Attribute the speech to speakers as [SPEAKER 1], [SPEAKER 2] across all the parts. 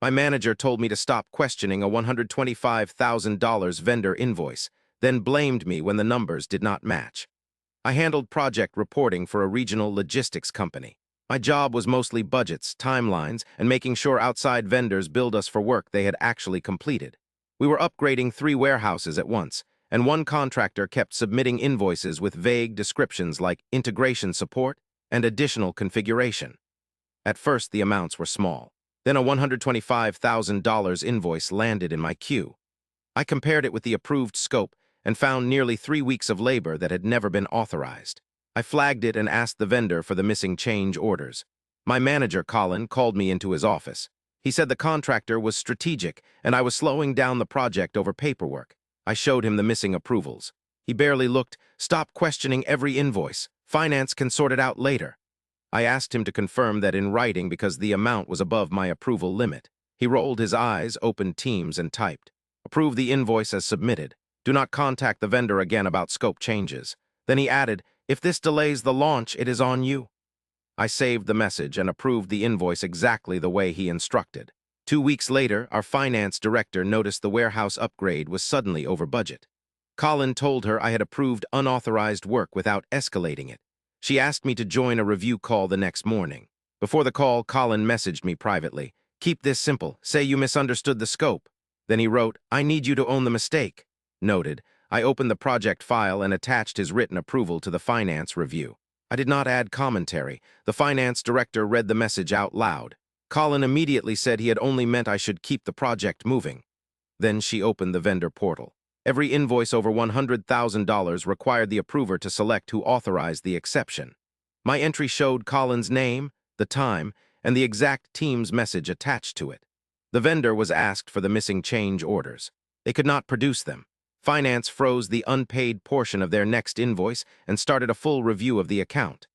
[SPEAKER 1] My manager told me to stop questioning a $125,000 vendor invoice, then blamed me when the numbers did not match. I handled project reporting for a regional logistics company. My job was mostly budgets, timelines, and making sure outside vendors billed us for work they had actually completed. We were upgrading 3 warehouses at once, and one contractor kept submitting invoices with vague descriptions like integration support and additional configuration. At first, the amounts were small. Then a $125,000 invoice landed in my queue. I compared it with the approved scope and found nearly 3 weeks of labor that had never been authorized. I flagged it and asked the vendor for the missing change orders. My manager, Colin, called me into his office. He said the contractor was strategic and I was slowing down the project over paperwork. I showed him the missing approvals. He barely looked. "Stop questioning every invoice. Finance can sort it out later." I asked him to confirm that in writing because the amount was above my approval limit. He rolled his eyes, opened Teams, and typed, "Approve the invoice as submitted. Do not contact the vendor again about scope changes." Then he added, "If this delays the launch, it is on you." I saved the message and approved the invoice exactly the way he instructed. 2 weeks later, our finance director noticed the warehouse upgrade was suddenly over budget. Colin told her I had approved unauthorized work without escalating it. She asked me to join a review call the next morning. Before the call, Colin messaged me privately. "Keep this simple. Say you misunderstood the scope." Then he wrote, "I need you to own the mistake." Noted. I opened the project file and attached his written approval to the finance review. I did not add commentary. The finance director read the message out loud. Colin immediately said he had only meant I should keep the project moving. Then she opened the vendor portal. Every invoice over $100,000 required the approver to select who authorized the exception. My entry showed Colin's name, the time, and the exact team's message attached to it. The vendor was asked for the missing change orders. They could not produce them. Finance froze the unpaid portion of their next invoice and started a full review of the account.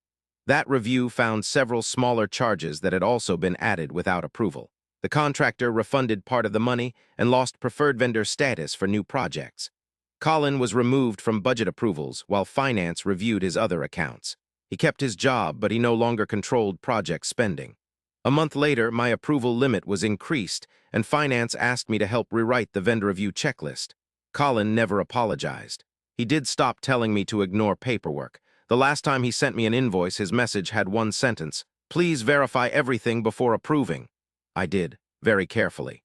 [SPEAKER 1] That review found several smaller charges that had also been added without approval. The contractor refunded part of the money and lost preferred vendor status for new projects. Colin was removed from budget approvals while finance reviewed his other accounts. He kept his job, but he no longer controlled project spending. A month later, my approval limit was increased, and finance asked me to help rewrite the vendor review checklist. Colin never apologized. He did stop telling me to ignore paperwork. The last time he sent me an invoice, his message had one sentence: "Please verify everything before approving." I did, very carefully.